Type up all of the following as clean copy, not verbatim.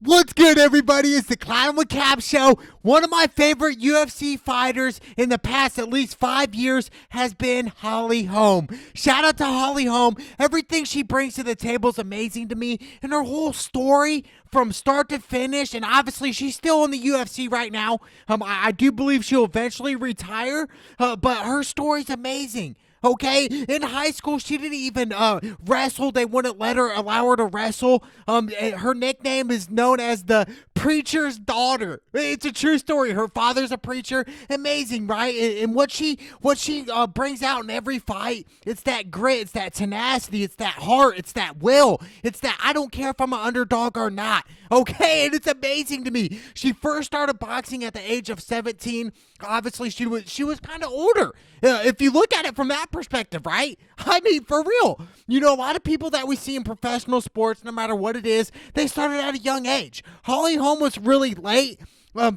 What's good, everybody? It's the Clown with Cap Show. One of my favorite UFC fighters in the past at least 5 years has been Holm. Shout out to Holm. Everything she brings to the table is amazing to me, and her whole story from start to finish. And obviously, she's still in the UFC right now. I do believe she'll eventually retire, but her story's amazing. Okay, in high school, she didn't even wrestle. They wouldn't allow her to wrestle. Her nickname is known as the preacher's daughter. It's a true story. Her father's a preacher. Amazing, right? And what she brings out in every fight, it's that grit, it's that tenacity, it's that heart, it's that will, it's that I don't care if I'm an underdog or not. Okay, and it's amazing to me. She first started boxing at the age of 17. Obviously, she was kind of older. If you look at it from that perspective, right? I mean, for real. You know, a lot of people that we see in professional sports, no matter what it is, they started at a young age. Holm was really late.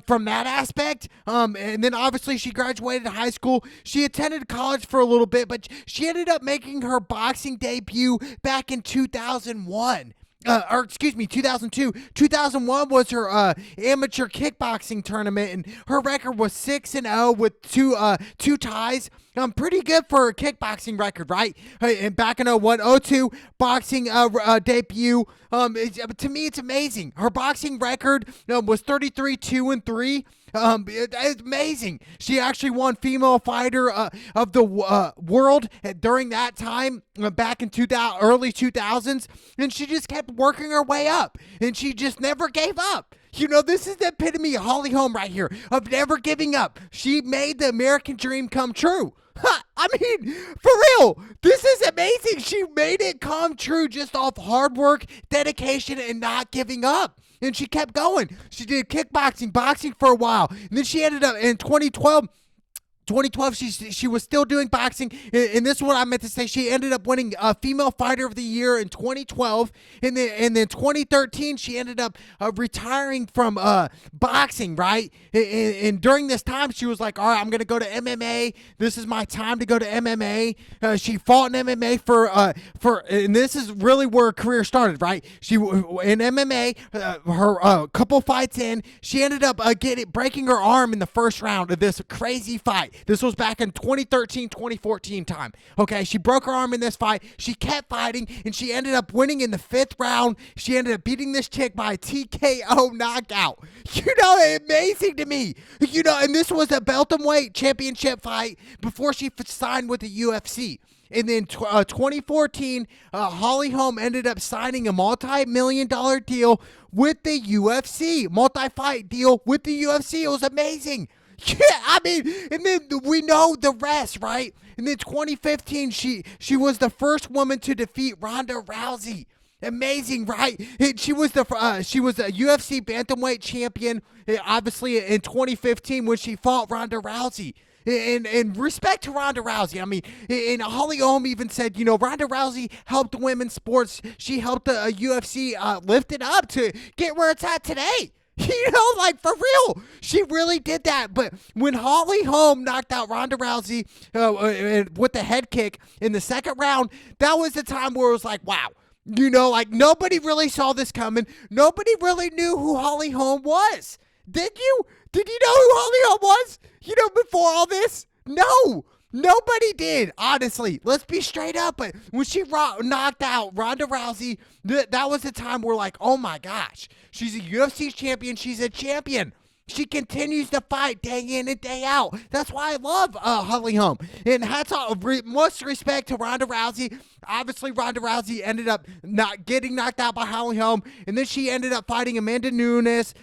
From that aspect, and then obviously she graduated high school. She attended college for a little bit, but she ended up making her boxing debut back in 2001. 2002. 2001 was her amateur kickboxing tournament, and her record was 6-0 with two ties. Pretty good for a kickboxing record, right? And back in 01, 02 boxing debut. To me, it's amazing. Her boxing record was 33-2-3. It's amazing. She actually won Female Fighter of the World during that time, back in early 2000s, and she just kept working her way up, and she just never gave up. You know, this is the epitome of Holm right here, of never giving up. She made the American dream come true. I mean, for real, this is amazing. She made it come true just off hard work, dedication, and not giving up. And she kept going. She did kickboxing, boxing for a while. And then she ended up in 2012, she was still doing boxing, and this is what I meant to say. She ended up winning Female Fighter of the Year in 2012, and then 2013 she ended up retiring from boxing, right? And during this time she was like, all right, I'm gonna go to MMA. This is my time to go to MMA. She fought in MMA and this is really where her career started, right? She in MMA, her couple fights in, she ended up breaking her arm in the first round of this crazy fight. This was back in 2013, 2014 time. Okay, she broke her arm in this fight. She kept fighting, and she ended up winning in the 5th round. She ended up beating this chick by a TKO knockout. You know, amazing to me. You know, and this was a welterweight championship fight before she signed with the UFC. And then 2014, Holm ended up signing a multi-million-dollar deal with the UFC. Multi-fight deal with the UFC. It was amazing. Yeah, I mean, and then we know the rest, right? And then 2015, she was the first woman to defeat Ronda Rousey. Amazing, right? She was a UFC bantamweight champion, obviously in 2015 when she fought Ronda Rousey. And respect to Ronda Rousey. I mean, and Holm even said, you know, Ronda Rousey helped women's sports. She helped the UFC lift it up to get where it's at today. You know, like, for real, she really did that. But when Holm knocked out Ronda Rousey with the head kick in the 2nd round, that was the time where it was like, wow. You know, like, nobody really saw this coming. Nobody really knew who Holm was. Did you? Did you know who Holm was? You know, before all this? No. Nobody did, honestly. Let's be straight up. But when she knocked out Ronda Rousey, that was the time where, like, oh my gosh, she's a UFC champion. She's a champion. She continues to fight day in and day out. That's why I love Holm. And hats off, most respect to Ronda Rousey. Obviously, Ronda Rousey ended up not getting knocked out by Holm, and then she ended up fighting Amanda Nunes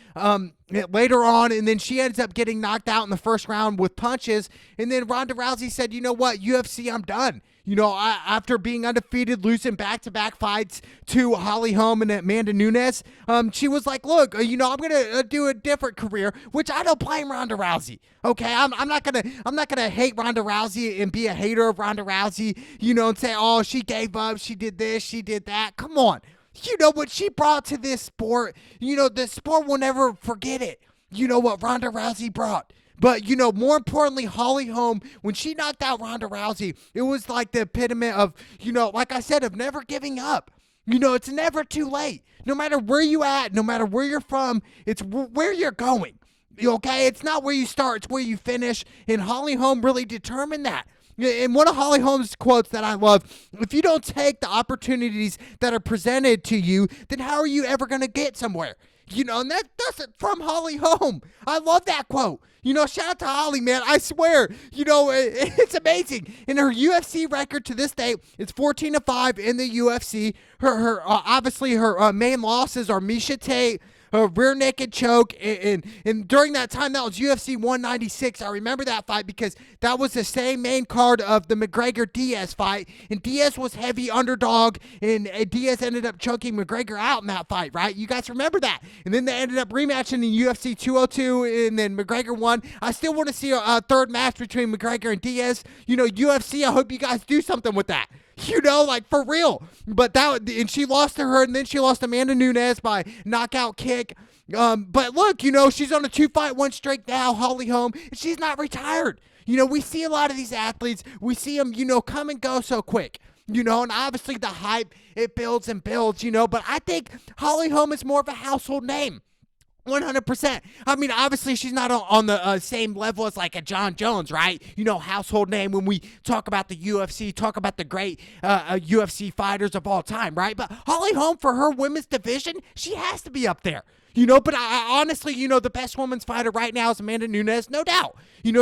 later on, and then she ends up getting knocked out in the 1st round with punches. And then Ronda Rousey said, you know what, UFC, I'm done. You know, after being undefeated, losing back-to-back fights to Holm and Amanda Nunes, she was like, look, you know, I'm going to do a different career, which I don't blame Ronda Rousey. Okay, I'm not gonna hate Ronda Rousey and be a hater of Ronda Rousey, you know, and say, oh, she gave up, she did this, she did that. Come on. You know what she brought to this sport, you know, the sport will never forget it. You know what Ronda Rousey brought. But, you know, more importantly, Holm, when she knocked out Ronda Rousey, it was like the epitome of, you know, like I said, of never giving up. It's never too late. No matter where you at, no matter where you're from, it's where you're going. Okay, it's not where you start, it's where you finish. And Holly Holm really determined that. And one of Holly Holm's quotes that I love: if you don't take the opportunities that are presented to you, then how are you ever going to get somewhere? And that's from Holly Holm. I love that quote. Shout out to Holly, man. I swear, it's amazing. And her UFC record to this day, it's 14-5 in the UFC. Obviously, her main losses are Miesha Tate, a rear naked choke, and during that time, that was UFC 196. I remember that fight because that was the same main card of the McGregor-Diaz fight, and Diaz was heavy underdog, and Diaz ended up choking McGregor out in that fight, right? You guys remember that? And then they ended up rematching in UFC 202, and then McGregor won. I still want to see a third match between McGregor and Diaz. UFC, I hope you guys do something with that. Like for real. But and she lost to her, and then she lost to Amanda Nunes by knockout kick. But look, she's on a 2-fight win streak now, Holly Holm, and she's not retired. We see a lot of these athletes, we see them, come and go so quick. And obviously the hype, it builds and builds, but I think Holly Holm is more of a household name. 100%. I mean, obviously, she's not on the same level as like a John Jones, right? Household name when we talk about the UFC, talk about the great UFC fighters of all time, right? But Holly Holm, for her women's division, she has to be up there. But I honestly, the best women's fighter right now is Amanda Nunes, no doubt.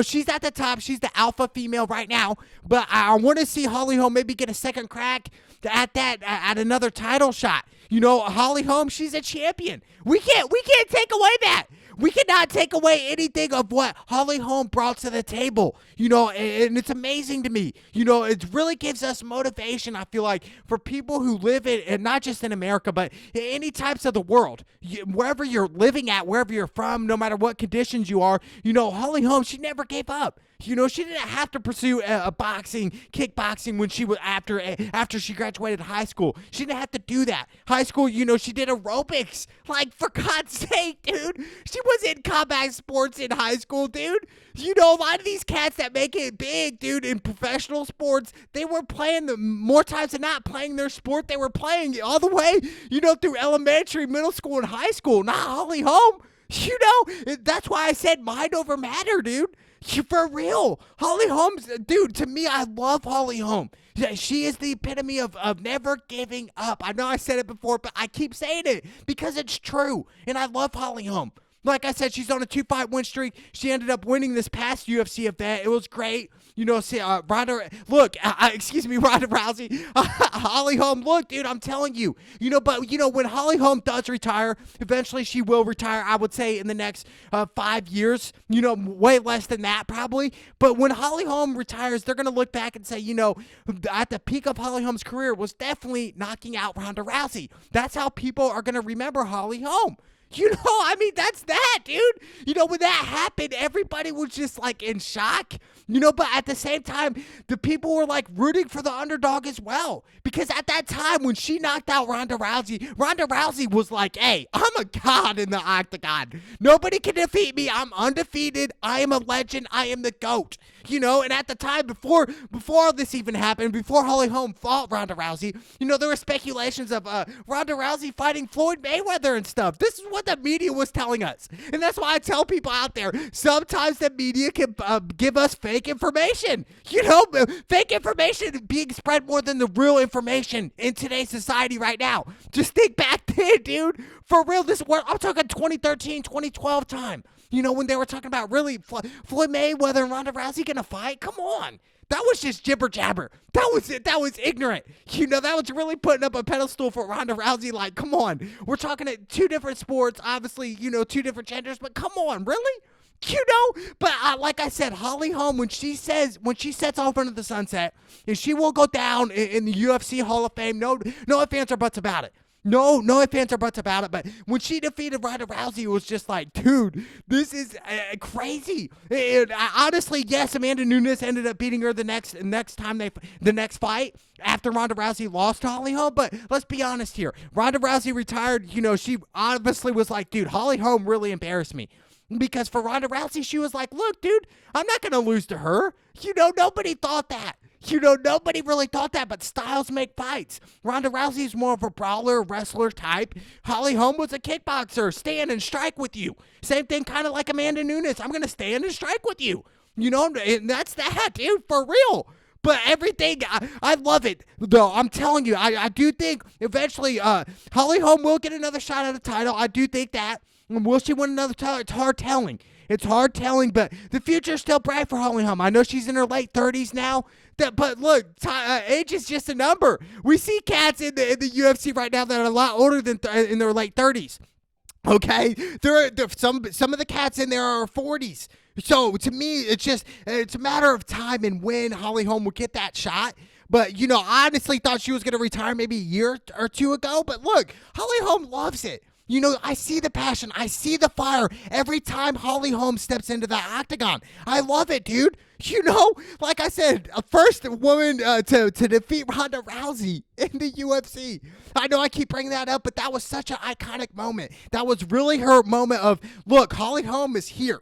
She's at the top. She's the alpha female right now. But I want to see Holly Holm maybe get a second crack at another title shot. Holly Holm, she's a champion. We can't take away that. We cannot take away anything of what Holly Holm brought to the table, and it's amazing to me. It really gives us motivation, I feel like, for people who live in, and not just in America, but in any types of the world, wherever you're living at, wherever you're from, no matter what conditions you are, Holly Holm, she never gave up. She didn't have to pursue kickboxing when she was after she graduated high school. She didn't have to do that. High school, she did aerobics. Like, for God's sake, dude. She was in combat sports in high school, dude. A lot of these cats that make it big, dude, in professional sports, they were playing more times than not playing their sport. They were playing all the way, through elementary, middle school, and high school. Not Holly Holm. That's why I said mind over matter, dude. For real. Holly Holm's, dude, to me, I love Holly Holm. Yeah, she is the epitome of never giving up. I know I said it before, but I keep saying it because it's true. And I love Holly Holm. Like I said, she's on a 2-fight win streak. She ended up winning this past UFC event. It was great. Ronda Rousey, Holly Holm, look, dude, I'm telling you, but when Holly Holm does retire, eventually she will retire, I would say in the next 5 years, way less than that probably. But when Holly Holm retires, they're going to look back and say, at the peak of Holly Holm's career was definitely knocking out Ronda Rousey. That's how people are going to remember Holly Holm. That's that, dude. When that happened, everybody was just like in shock, but at the same time, the people were like rooting for the underdog as well. Because at that time, when she knocked out Ronda Rousey was like, hey, I'm a god in the octagon. Nobody can defeat me. I'm undefeated. I am a legend. I am the GOAT. And at the time, before all this even happened, before Holly Holm fought Ronda Rousey, there were speculations of Ronda Rousey fighting Floyd Mayweather and stuff. This is what the media was telling us. And that's why I tell people out there, sometimes the media can give us fake information. Fake information being spread more than the real information in today's society right now. Just think back then, dude. For real, I'm talking 2013, 2012 time. When they were talking about really Floyd Mayweather and Ronda Rousey gonna fight? Come on. That was just jibber jabber. That was it. That was ignorant. That was really putting up a pedestal for Ronda Rousey. Like, come on. We're talking at two different sports, obviously, two different genders, but come on, really? But like I said, Holly Holm, when she sets off into the sunset, and she will go down in the UFC Hall of Fame, no ifs, ands, or buts about it. No ifs, ands, or buts about it. But when she defeated Ronda Rousey, it was just like, dude, this is crazy. And honestly, yes, Amanda Nunes ended up beating her the next fight after Ronda Rousey lost to Holly Holm. But let's be honest here. Ronda Rousey retired. She obviously was like, dude, Holly Holm really embarrassed me. Because for Ronda Rousey, she was like, look, dude, I'm not going to lose to her. Nobody thought that. Nobody really thought that, but styles make fights. Ronda Rousey's more of a brawler, wrestler type. Holly Holm was a kickboxer, stand and strike with you. Same thing kind of like Amanda Nunes. I'm going to stand and strike with you. And that's that, dude, for real. But everything, I love it, though. I'm telling you, I do think eventually Holly Holm will get another shot at a title. I do think that. And will she win another title? It's hard telling. But the future is still bright for Holly Holm. I know she's in her late 30s now, but look, age is just a number. We see cats in the UFC right now that are a lot older than in their late 30s. Okay, there some of the cats in there are 40s. So to me, it's a matter of time and when Holly Holm will get that shot. But I honestly thought she was going to retire maybe a year or two ago. But look, Holly Holm loves it. I see the passion. I see the fire every time Holly Holm steps into the octagon. I love it, dude. Like I said, first woman to defeat Ronda Rousey in the UFC. I know I keep bringing that up, but that was such an iconic moment. That was really her moment of, look, Holly Holm is here.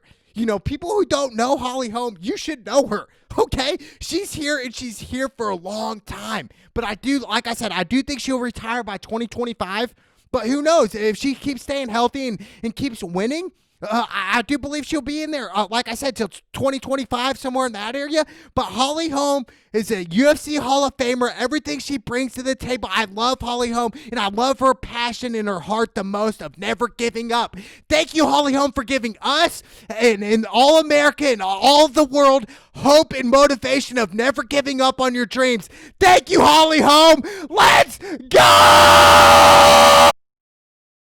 People who don't know Holly Holm, you should know her, okay? She's here, and she's here for a long time. But like I said, I do think she'll retire by 2025. But who knows? If she keeps staying healthy and keeps winning, I do believe she'll be in there, like I said, till 2025, somewhere in that area. But Holly Holm is a UFC Hall of Famer. Everything she brings to the table, I love Holly Holm, and I love her passion in her heart the most of never giving up. Thank you, Holly Holm, for giving us and all America and all the world hope and motivation of never giving up on your dreams. Thank you, Holly Holm. Let's go!